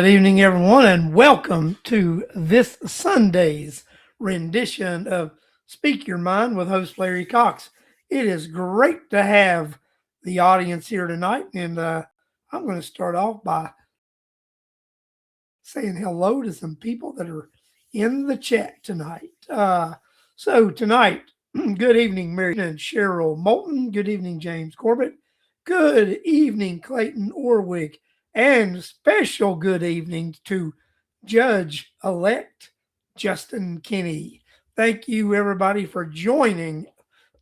evening, everyone, and welcome to this Sunday's rendition of Speak Your Mind with host Larry Cox. It is great to have the audience here tonight, and I'm going to start off by saying hello to some people that are in the chat tonight. So, tonight, good evening, Mary and Cheryl Moulton. Good evening, James Corbett. Good evening, Clayton Orwig. And special good evening to Judge elect Justin Kinney. Thank you, everybody, for joining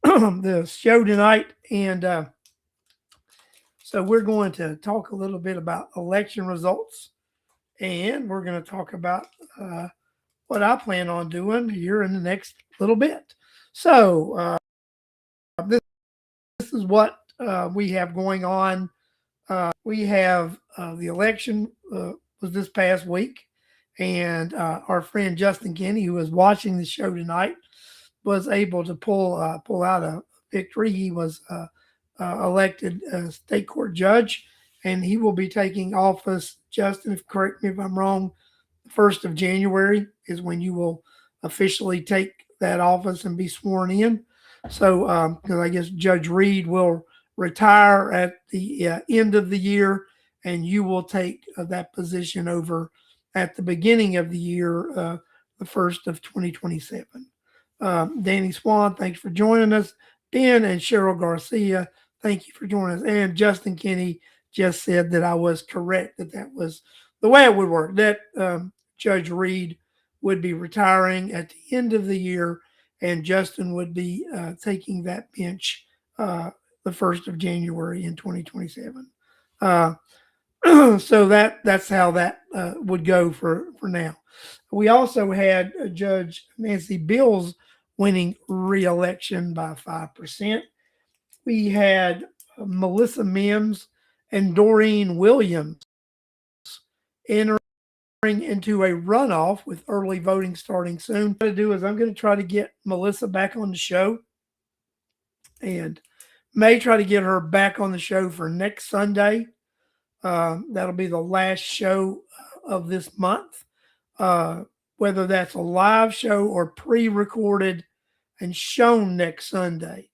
the show tonight. And so we're going to talk a little bit about election results, and we're going to talk about what I plan on doing here in the next little bit. So this is what we have going on. We have the election was this past week, and our friend Justin Kinney, who is watching the show tonight, was able to pull out a victory. He was elected state court judge, and he will be taking office. Justin, correct me if I'm wrong, the 1st of January is when you will officially take that office and be sworn in. So, because I guess Judge Reed will retire at the end of the year, and you will take that position over at the beginning of the year, the 1st of 2027. Danny Swan, thanks for joining us. Ben and Cheryl Garcia, thank you for joining us. And Justin Kinney just said that I was correct, that was the way it would work, that Judge Reed would be retiring at the end of the year, and Justin would be taking that bench the 1st of January in 2027. So that's how that would go for now. We also had Judge Nancy Bills winning re-election by 5%. We had Melissa Mims and Doreen Williams entering into a runoff with early voting starting soon. What I'm going to do is I'm going to try to get Melissa back on the show, and may try to get her back on the show for next Sunday. That'll be the last show of this month, whether that's a live show or pre-recorded and shown next Sunday.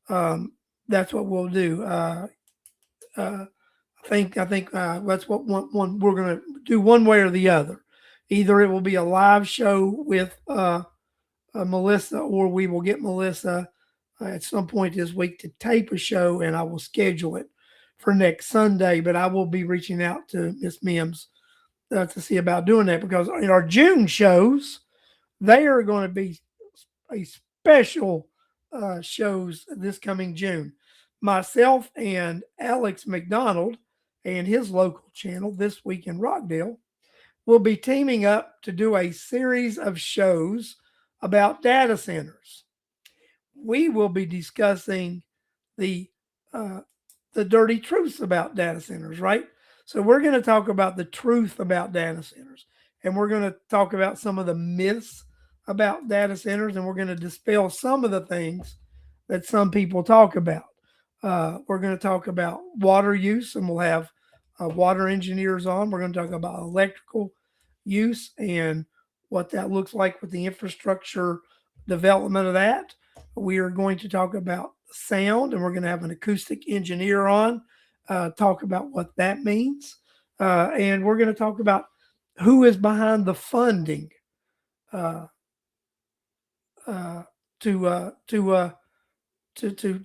That's what we'll do. I think that's what one we're going to do, one way or the other. Either it will be a live show with Melissa, or we will get Melissa at some point this week to tape a show, and I will schedule it for next Sunday. But I will be reaching out to Miss Mims to see about doing that, because in our June shows, they are going to be a special shows this coming June. Myself and Alex McDonald and his local channel, This Week in Rockdale, will be teaming up to do a series of shows about data centers. We will be discussing the dirty truths about data centers, right? So we're going to talk about the truth about data centers, and we're going to talk about some of the myths about data centers, and we're going to dispel some of the things that some people talk about. We're going to talk about water use, and we'll have water engineers on. We're going to talk about electrical use and what that looks like with the infrastructure development of that. We are going to talk about sound, and we're going to have an acoustic engineer on, talk about what that means. And we're going to talk about who is behind the funding to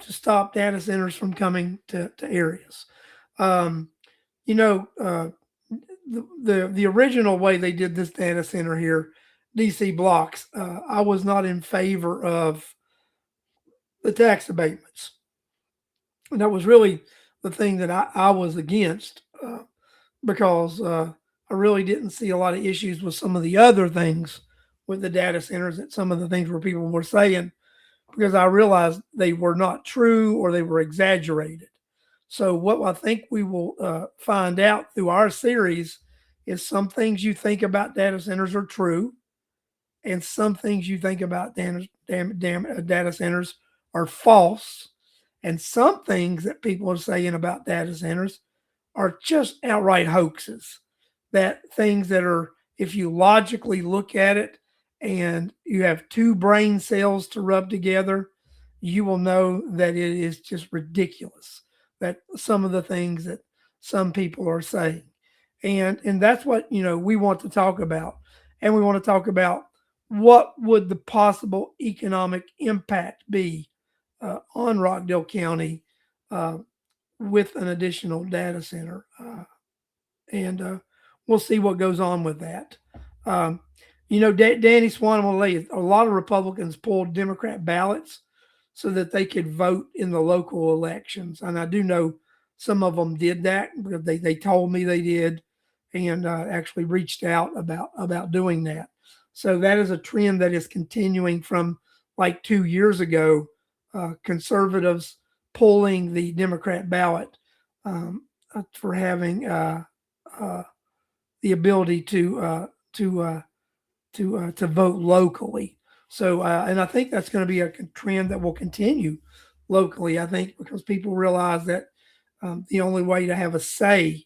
stop data centers from coming to areas. The original way they did this data center here, DC Blocks, I was not in favor of the tax abatements. And that was really the thing that I was against, because I really didn't see a lot of issues with some of the other things with the data centers, that some of the things where people were saying, because I realized they were not true or they were exaggerated. So what I think we will find out through our series is some things you think about data centers are true, and some things you think about data centers are false, and some things that people are saying about data centers are just outright hoaxes. that things that are, if you logically look at it and you have two brain cells to rub together, you will know that it is just ridiculous that some of the things that some people are saying. And that's what, we want to talk about. And we want to talk about what would the possible economic impact be on Rockdale County uh, with an additional data center. And we'll see what goes on with that. Um, Danny Swan, I'm going to lay a lot of Republicans pulled Democrat ballots so that they could vote in the local elections. And I do know some of them did that because they told me they did, and actually reached out about doing that. So that is a trend that is continuing from like 2 years ago. Conservatives pulling the Democrat ballot for having uh, the ability to vote locally. So, and I think that's going to be a trend that will continue locally. I think because people realize that the only way to have a say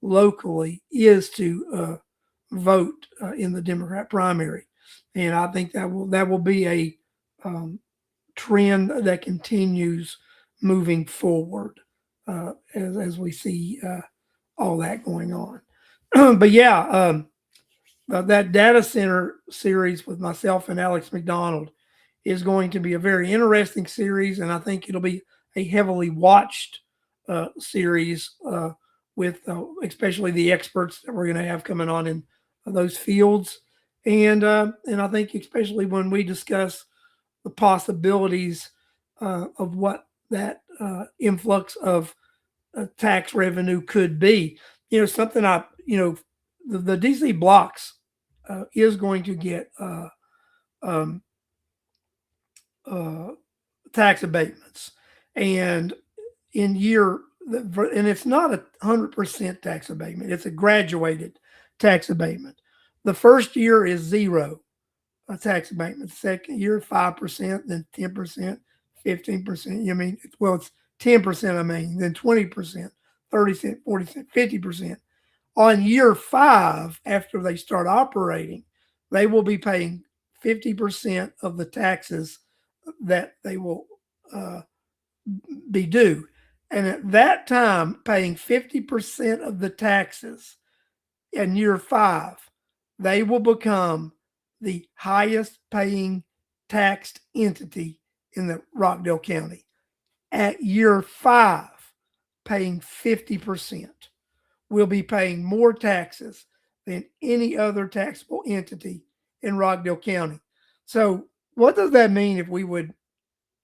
locally is to vote in the Democrat primary, and I think that will be a trend that continues moving forward as we see all that going on. But yeah, that data center series with myself and Alex McDonald is going to be a very interesting series, and I think it'll be a heavily watched series with especially the experts that we're going to have coming on in those fields, and I think especially when we discuss the possibilities of what that influx of tax revenue could be. Something the DC blocks is going to get um, uh, tax abatements, and in year, and it's not 100% tax abatement; it's a graduated tax abatement. The first year is zero tax abatement. Second year, 5%, then 10%, 15%. It's 10%. Then 20%, 30%, 40%, 50%. On year 5, after they start operating, they will be paying 50% of the taxes that they will uh, be due. And at that time, paying 50% of the taxes in year 5, they will become the highest paying taxed entity in the Rockdale County. At year 5, paying 50%, will be paying more taxes than any other taxable entity in Rockdale County. So, what does that mean if we would,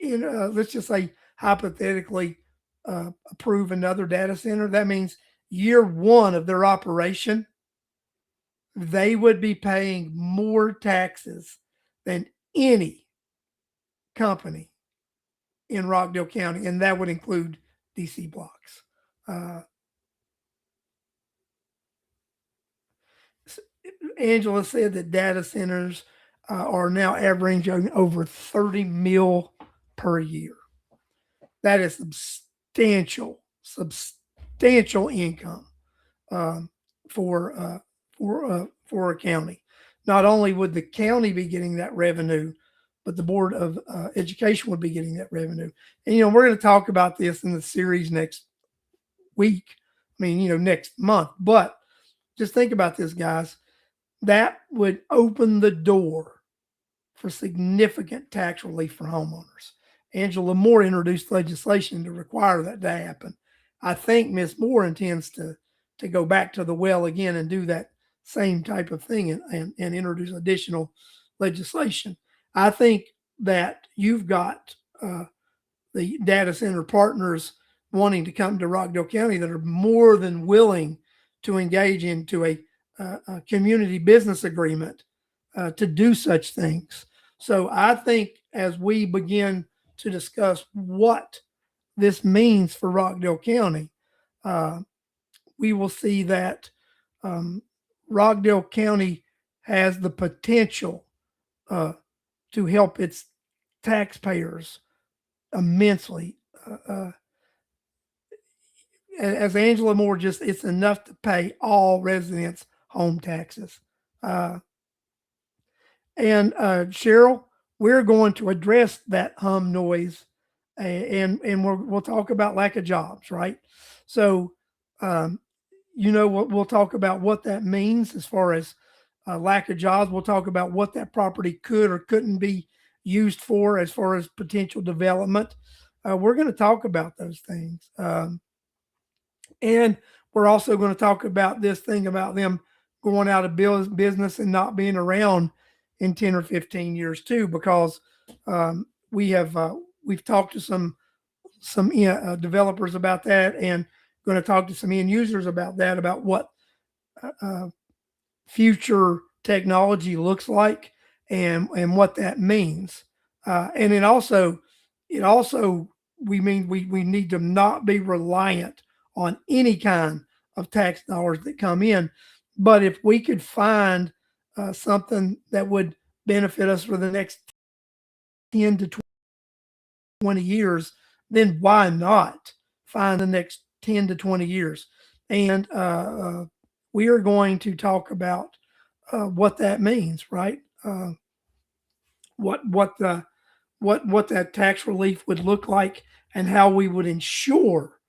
let's just say hypothetically, approve another data center? That means year 1 of their operation, they would be paying more taxes than any company in Rockdale County, and that would include DC blocks. Uh, Angela said that data centers are now averaging over 30 mil per year. That is substantial income um, for for a county. Not only would the county be getting that revenue, but the Board of Education would be getting that revenue. And we're going to talk about this in the series next week. Next month. But just think about this, guys. That would open the door for significant tax relief for homeowners. Angela Moore introduced legislation to require that to happen. I think Ms. Moore intends to go back to the well again and do that same type of thing and introduce additional legislation. I think that you've got the data center partners wanting to come to Rockdale County that are more than willing to engage into a community business agreement to do such things. So I think as we begin to discuss what this means for Rockdale County, uh, we will see that um, Rockdale County has the potential to help its taxpayers immensely. As Angela Moore it's enough to pay all residents home taxes. And Cheryl, we're going to address that hum noise, and we'll talk about lack of jobs, right? So, um, we'll talk about what that means as far as lack of jobs. We'll talk about what that property could or couldn't be used for as far as potential development. We're going to talk about those things. And we're also going to talk about this thing about them going out of business and not being around in 10 or 15 years too, because we've talked to some developers about that, and going to talk to some end users about that, about what uh, future technology looks like, and what that means. And it also we mean we need to not be reliant on any kind of tax dollars that come in. But if we could find something that would benefit us for the next 10 to 20 years, then why not find the next 10 to 20 years? And we are going to talk about what that means, right? What that tax relief would look like, and how we would ensure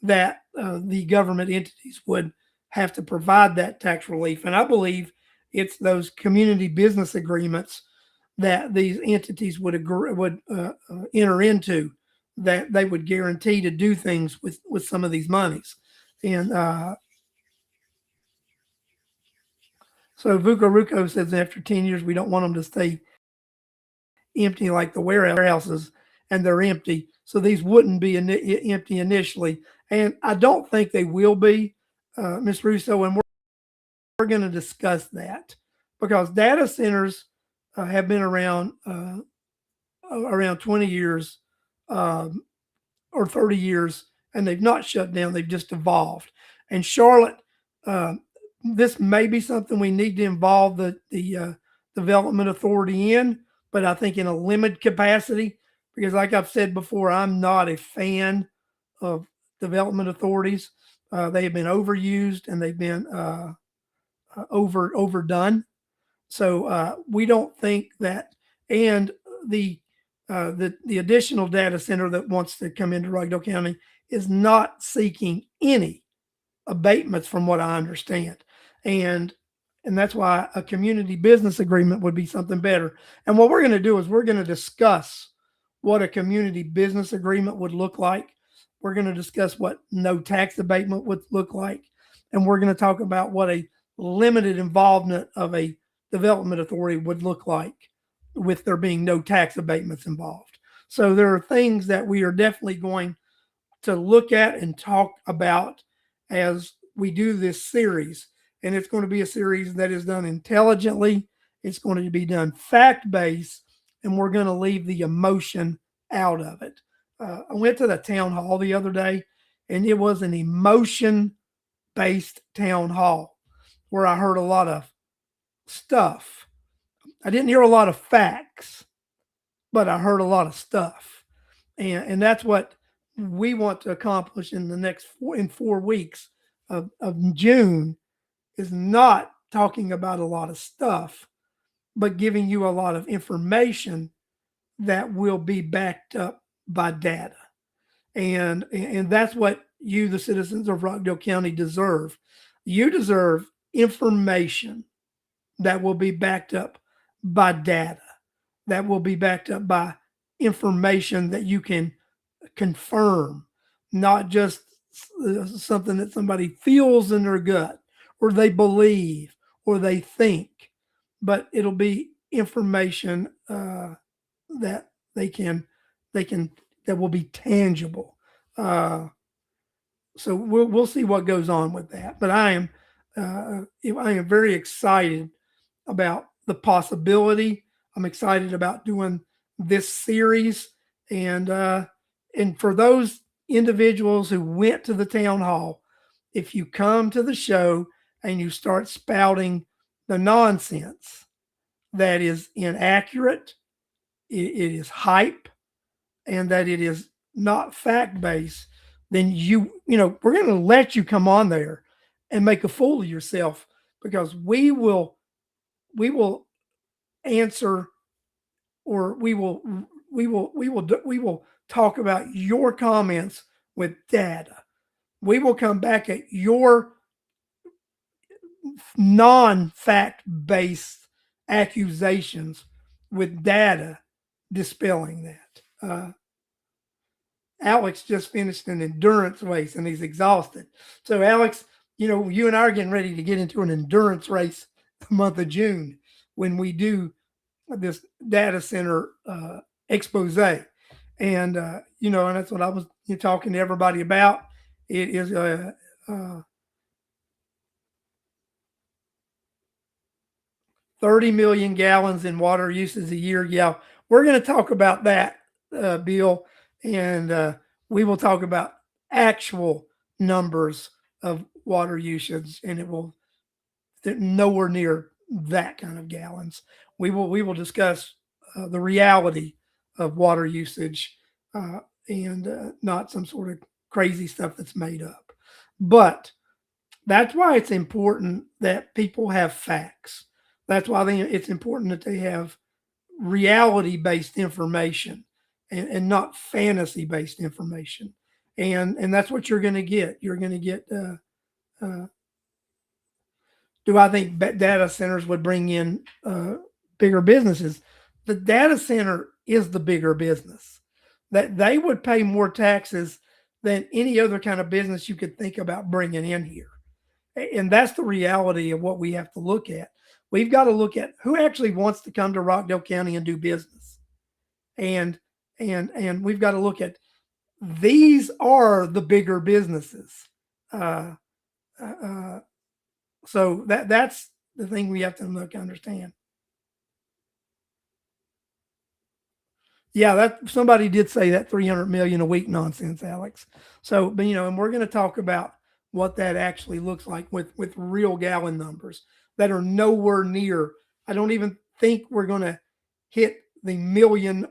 that the government entities would have to provide that tax relief. And I believe it's those community business agreements that these entities would enter into, that they would guarantee to do things with some of these monies. And so Vuka Ruko says after 10 years, we don't want them to stay empty like the warehouses, and they're empty. So these wouldn't be empty initially. And I don't think they will be, Ms. Russo, and we're going to discuss that, because data centers have been around 20 years or 30 years, and they've not shut down. They've just evolved. And Charlotte, this may be something we need to involve the development authority in, but I think in a limited capacity, because like I've said before, I'm not a fan of development authorities. They have been overused, and they've been overdone. So we don't think that, and the additional data center that wants to come into Rockdale County is not seeking any abatements, from what I understand, and that's why a community business agreement would be something better. And what we're going to do is we're going to discuss what a community business agreement would look like. We're going to discuss what no tax abatement would look like, and we're going to talk about what a limited involvement of a development authority would look like, with there being no tax abatements involved. So there are things that we are definitely going to look at and talk about as we do this series. And it's going to be a series that is done intelligently. It's going to be done fact-based, and we're going to leave the emotion out of it. I went to the town hall the other day, and it was an emotion-based town hall where I heard a lot of stuff. I didn't hear a lot of facts, but I heard a lot of stuff. And that's what we want to accomplish in the next 4 weeks of June, is not talking about a lot of stuff, but giving you a lot of information that will be backed up by data. And that's what you, the citizens of Rockdale County, deserve. You deserve information that will be backed up by data, that will be backed up by information that you can confirm, not just something that somebody feels in their gut, or they believe, or they think, but it'll be information that that will be tangible. So we'll see what goes on with that. But I am very excited about the possibility. I'm excited about doing this series, and for those individuals who went to the town hall, if you come to the show and you start spouting the nonsense that is inaccurate, it is hype, and that it is not fact based, then we're going to let you come on there and make a fool of yourself, because we will answer, or we will talk about your comments with data. We will come back at your non-fact based accusations with data dispelling that. Alex just finished an endurance race and he's exhausted. So, Alex, you and I are getting ready to get into an endurance race the month of June when we do this data center expose. And, and that's what I was talking to everybody about. It is uh, 30 million gallons in water uses a year. Yeah, we're going to talk about that, Bill, and we will talk about actual numbers of water usage, and it will nowhere near that kind of gallons. We will discuss the reality of water usage, and not some sort of crazy stuff that's made up. But that's why it's important that people have facts. That's why it's important that they have reality based information, and not fantasy based information. And that's what you're going to get. You're going to get. Uh, do I think data centers would bring in bigger businesses? The data center is the bigger business. That they would pay more taxes than any other kind of business you could think about bringing in here. And that's the reality of what we have to look at. We've got to look at who actually wants to come to Rockdale County and do business. And we've got to look at, these are the bigger businesses. Uh, uh, so that's the thing we have to look understand. Yeah, that somebody did say that 300 million a week nonsense, Alex. So, but and we're going to talk about what that actually looks like with real gallon numbers that are nowhere near. I don't even think we're going to hit the million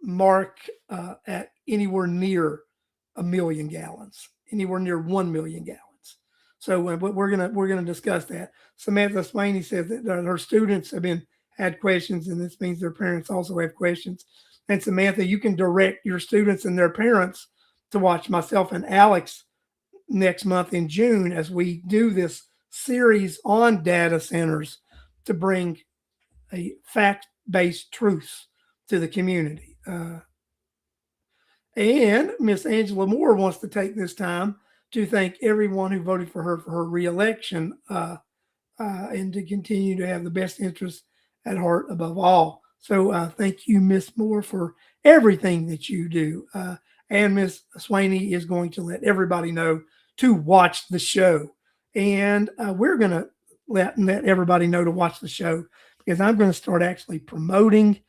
mark at anywhere near a million gallons, anywhere near 1 million gallons. So we're gonna discuss that. Samantha Swaney says that her students had questions, and this means their parents also have questions. And Samantha, you can direct your students and their parents to watch myself and Alex next month in June as we do this series on data centers to bring a fact-based truth to the community. And Miss Angela Moore wants to take this time to thank everyone who voted for her reelection, and to continue to have the best interest at heart above all. So thank you, Miss Moore, for everything that you do. And Miss Swaney is going to let everybody know to watch the show. And we're going to let everybody know to watch the show, because I'm going to start actually promoting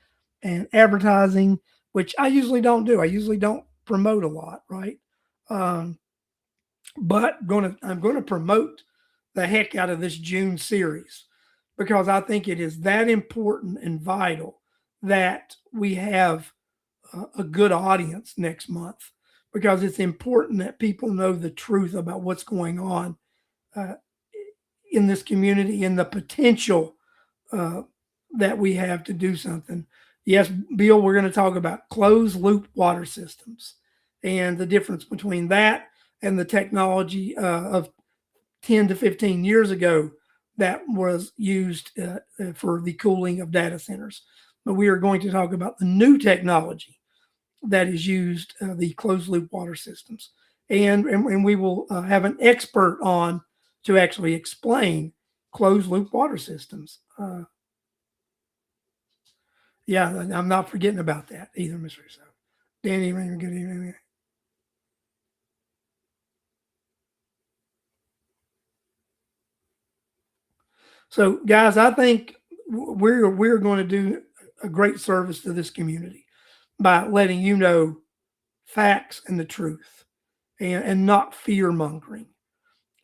and advertising, which I usually don't do. I usually don't promote a lot, right? But I'm going to promote the heck out of this June series, because I think it is that important and vital that we have a good audience next month, because it's important that people know the truth about what's going on uh, in this community, and the potential uh, that we have to do something. Yes, Bill, we're going to talk about closed loop water systems and the difference between that and the technology of 10 to 15 years ago that was used for the cooling of data centers. But we are going to talk about the new technology that is used, the closed loop water systems. And we will have an expert on to actually explain closed loop water systems. Yeah, I'm not forgetting about that either, Mr. Russo. Danny, good evening. So, guys, I think we're going to do a great service to this community by letting you know facts and the truth, and not fear mongering,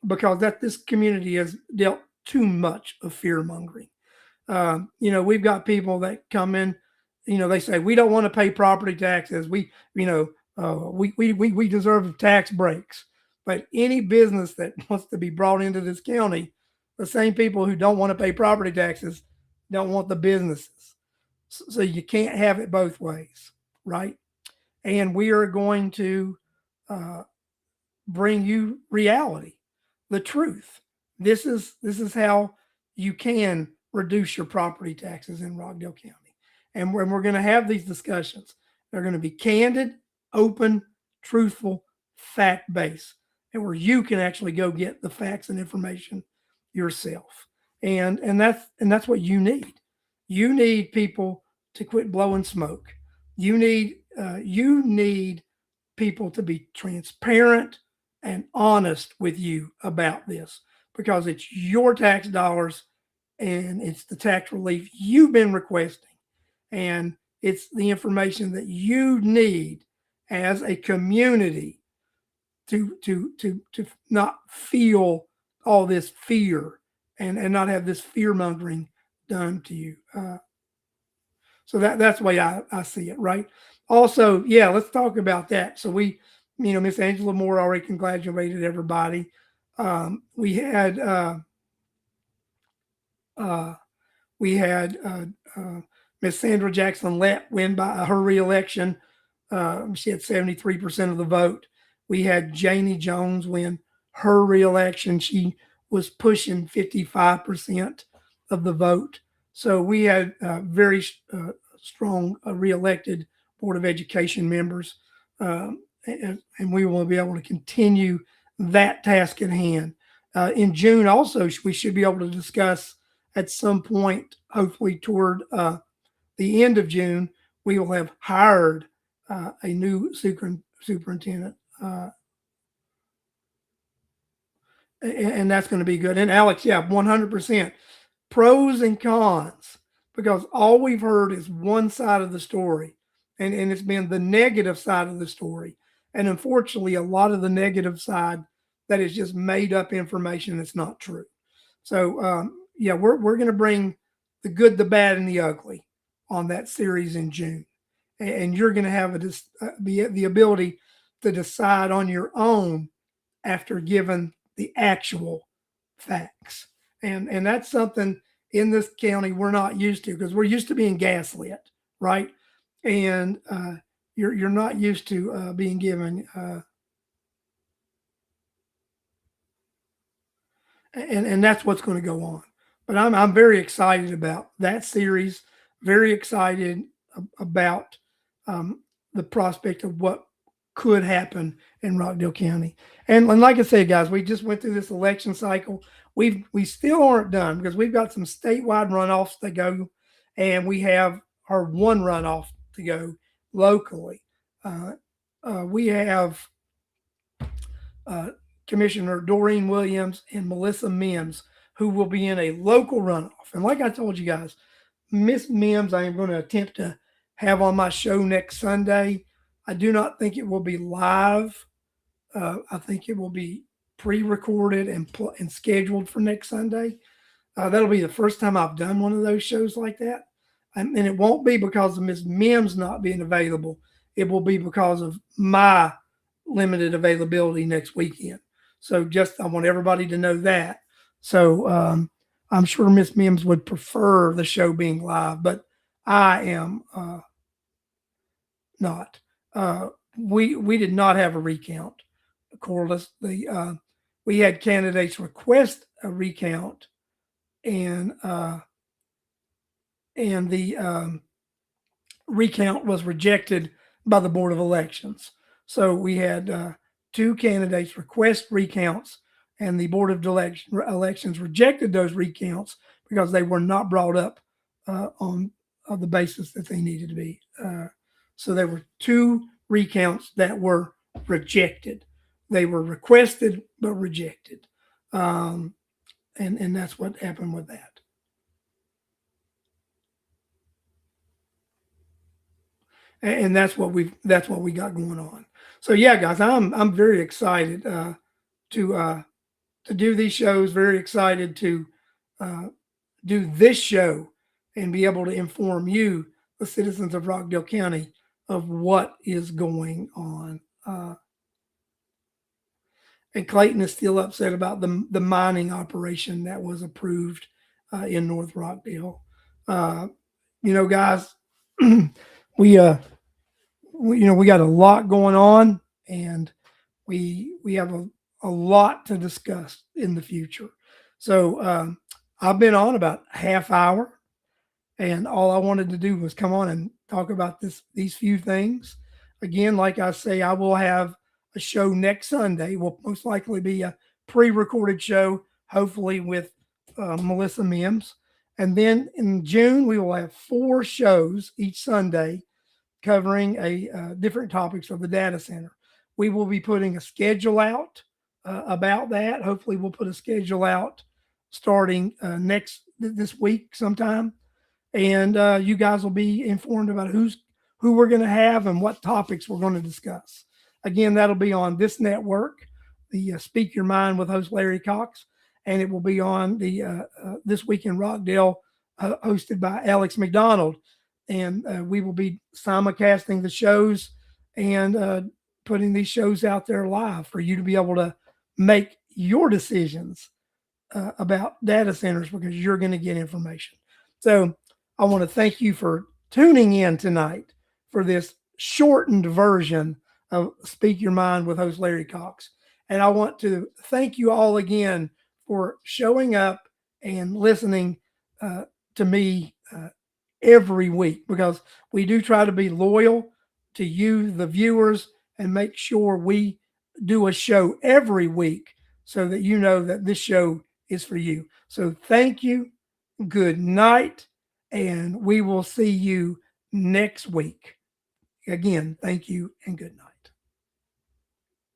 because that this community has dealt too much of fear mongering. We've got people that come in, they say we don't want to pay property taxes. We deserve tax breaks. But any business that wants to be brought into this county The same people who don't want to pay property taxes don't want the businesses. So you can't have it both ways, right? And we are going to uh, bring you reality, the truth. This is how you can reduce your property taxes in Rockdale County, and we're going to have these discussions. They're going to be candid, open, truthful, fact based, and where you can actually go get the facts and information yourself. And that's what you need. You need people to quit blowing smoke. You need people to be transparent and honest with you about this, because it's your tax dollars and it's the tax relief you've been requesting, and it's the information that you need as a community to not feel all this fear, and not have this fear mongering done to you. So that's the way I see it, right? Also, yeah, let's talk about that. So Miss Angela Moore already congratulated everybody. We had uh, Miss Sandra Jackson Lett win by her reelection. She had 73% of the vote. We had Janie Jones win her reelection. She was pushing 55% of the vote. So we had very strong reelected Board of Education members. And we will be able to continue that task at hand. In June, also, we should be able to discuss at some point, hopefully toward the end of June, we will have hired a new superintendent. And that's going to be good. And Alex, yeah, 100%. Pros and cons, because all we've heard is one side of the story, and it's been the negative side of the story. And unfortunately, a lot of the negative side that is just made up information that's not true. So, yeah, we're going to bring the good, the bad, and the ugly on that series in June. And you're going to have the ability to decide on your own after given the actual facts. And that's something in this county we're not used to, because we're used to being gaslit, right? And you're not used to being given and that's what's going to go on. But I'm very excited about that series. Very excited about the prospect of what could happen in Rockdale County. And like I said, guys, we just went through this election cycle. We still aren't done, because we've got some statewide runoffs to go, and we have our one runoff to go locally. We have Commissioner Doreen Williams and Melissa Mims, who will be in a local runoff. And like I told you guys, Miss Mims, I am going to attempt to have on my show next Sunday. I do not think it will be live. I think it will be pre-recorded and scheduled for next Sunday. That'll be the first time I've done one of those shows like that. And it won't be because of Miss Mims not being available. It will be because of my limited availability next weekend. So I want everybody to know that. So I'm sure Miss Mims would prefer the show being live, but I am not. We did not have a recount, Corliss. We had candidates request a recount, and the recount was rejected by the Board of Elections. So we had two candidates request recounts, and the Board of Elections rejected those recounts because they were not brought up on the basis that they needed to be. So there were two recounts that were rejected. They were requested but rejected, and that's what happened with that. And that's what we got going on. So yeah, guys, I'm very excited to do these shows. Very excited to do this show and be able to inform you, the citizens of Rockdale County, of what is going on. And Clayton is still upset about the mining operation that was approved in North Rockdale. Guys, we we got a lot going on, and we have a lot to discuss in the future. So I've been on about half hour, and all I wanted to do was come on and talk about these few things. Again, like I say, I will have a show next Sunday. Will most likely be a pre-recorded show, hopefully with Melissa Mims. And then in June, we will have 4 shows each Sunday covering different topics of the data center. We will be putting a schedule out about that. Hopefully, we'll put a schedule out starting this week sometime, and you guys will be informed about who we're going to have and what topics we're going to discuss. Again, that'll be on this network, the Speak Your Mind with host Larry Cox, and it will be on the This Week in Rockdale, hosted by Alex McDonald. And we will be simulcasting the shows and putting these shows out there live for you to be able to make your decisions about data centers, because you're going to get information. So I want to thank you for tuning in tonight for this shortened version of Speak Your Mind with host Larry Cox. And I want to thank you all again for showing up and listening to me every week, because we do try to be loyal to you, the viewers, and make sure we do a show every week so that you know that this show is for you. So thank you. Good night. And we will see you next week. Again, thank you and good night.